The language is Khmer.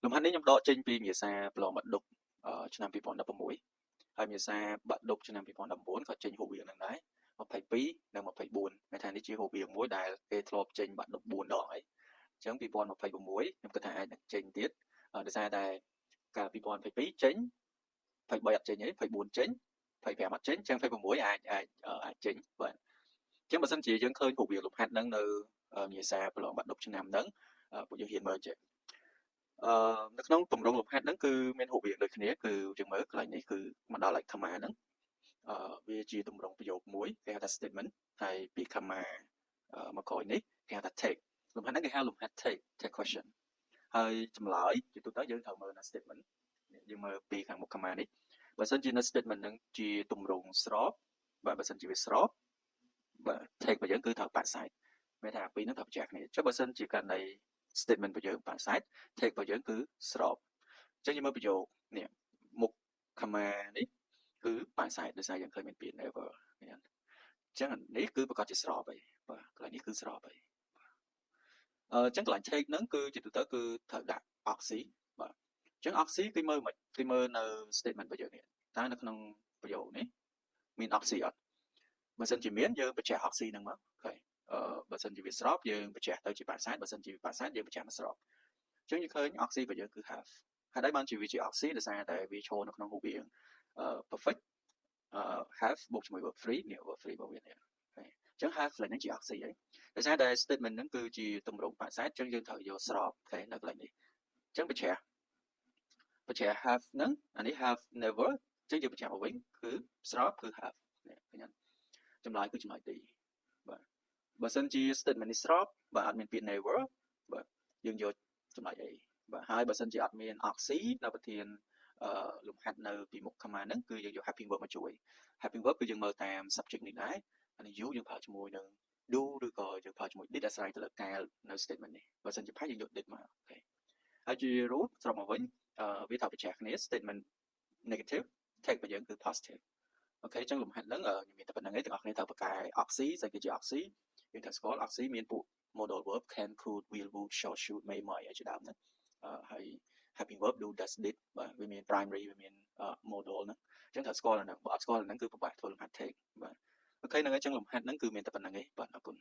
លំហាត់នេះខ្ញុំដកចេញពីភាសាប្រឡងបាក់ឌុបឆ្នាំ2016ហើយភាសាបាក់ឌុបឆ្នាំ2019ក៏ចេញរូបរាងហ្នឹងដែរ22និង24មានថានេះជារូបរាងមួយដែលគេធ្លាប់ចេញបាក់ឌុប4ដងហើយអញ្ចឹង2026ខ្ញុំគិតថាអាចនឹងចេញទៀតដោយសារតែកាល2022ចេញ23អត់ចេញទេ24ចេញ25អត់ចេញអញ្ចឹង26អាចចេញបាទអញ្ចឹងបើសិនជាយើងឃើញរូបរាងលំហាត់ហ្នឹងនៅភាសាប្រឡងបាក់ឌុបឆ្នាំហ្នឹងពួកយើងហ៊ានមើលចេះនៅក្នុងទម្រង់លំហាត់ហ្នឹងគឺមានរូបរាងដូចគ្នាគឺយើងមើលកន្លែងនេះគឺមកដល់ like comma ហ្នឹងវាជាទម្រង់ប្រយោគមួយគេហៅថា statement ហើយពី comma មកក្រោយនេះគេហៅថា take លំហាត់ហ្នឹងគេហៅលំហាត់ take question ហើយចម្លើយជាទូទៅយើងត្រូវមើលនៅ statement យើងមើលពីខាងមុខ comma នេះបើសិនជានៅ statement ហ្នឹងជាទម្រង់ស្របបាទបើសិនជាវាស្របបាទ take របស់យើងគឺត្រូវបាក់សាច់មានថាពីរហ្នឹងត្រូវប្រឆាំងគ្នាចុះបើសិនជាករណី statement របស់យើងបាក់សាច់ take របស់យើងគឺស្របអញ្ចឹងយើងមើលប្រយោគនេះមុខ comma នេះគឺបាក់សាច់ដោយសារយើងឃើញមានពាក្យ never អញ្ចឹងនេះគឺប្រកាសជាស្របហើយបាទកន្លែងនេះគឺស្របហើយអញ្ចឹងកន្លែង take ហ្នឹងគឺជាទូទៅគឺត្រូវដាក់ oxy បាទអញ្ចឹង oxy គេមើលមិនគេមើលនៅ statement របស់យើងនេះតើនៅក្នុងប្រយោគនេះមាន oxy អត់បើសិនជាមានយើងបញ្ជាក់ oxy ហ្នឹងមកឃើញបើសិនជាវាស្របយើងបញ្ជាក់ទៅជាបាក់សាច់បើសិនជាបាក់សាច់យើងបញ្ជាក់មកស្របអញ្ចឹងយើងឃើញ oxy របស់យើងគឺ have ហើយដែរបានជាវាជា oxy ដោយសារតែវាឈរនៅក្នុងរូបរាងperfect have បូកជាមួយ verb free នេះ verb free របស់វានេះអញ្ចឹង have ឡើងនេះជា oxy ហើយដោយសារតែ statement ហ្នឹងគឺជាទម្រង់បាក់សាច់អញ្ចឹងយើងត្រូវយកស្របអូខេនៅកន្លែងនេះអញ្ចឹងបញ្ជាក់ have ហ្នឹងអានេះ have never អញ្ចឹងយើងបញ្ជាក់មកវិញគឺស្របគឺ have នេះឃើញអត់ចម្លើយគឺចម្លើយ D បាទបើសិនជា statement នេះស្របបាទអត់មានពាក្យ never បាទយើងយកចម្លើយ A បាទហើយបើសិនជាអត់មាន oxy នៅប្រធានលំហាត់នៅពីមុខ comma ហ្នឹងគឺយើងយក helping verb មកជួយ helping verb គឺយើងមើលតាម subject នេះដែរអានេះ you យើងប្រើជាមួយនឹង do ឬក៏យើងប្រើជាមួយ did អាស្រ័យទៅលើកាលនៅ statement នេះបើសិនជាផាច់យើងយក did មកអូខេហើយជា rule ស្របមកវិញវាត្រូវបញ្ជាក់គ្នា statement negative take របស់យើងគឺ positive អូខេអញ្ចឹងលំហាត់ហ្នឹងខ្ញុំមានតែប៉ុណ្្នឹងឯងទាំងអស់គ្នាត្រូវប្រកែ oxy ស្អីគេជា oxy យើងត្រូវស្គាល់ oxy មានពួក modal verb can could will would shall should may might ឯជាដើមហ្នឹងហើយ helping verb do does did បាទវាមាន primary វាមាន modal ហ្នឹងអញ្ចឹងត្រូវស្គាល់អាហ្នឹងបើអត់ស្គាល់អាហ្នឹងគឺពិបាកធ្វើលំហាត់ take បាទអូខេហ្នឹងអញ្ចឹងលំហាត់ហ្នឹងគឺមានតែប៉ុណ្្នឹងឯងបាទអរគុណ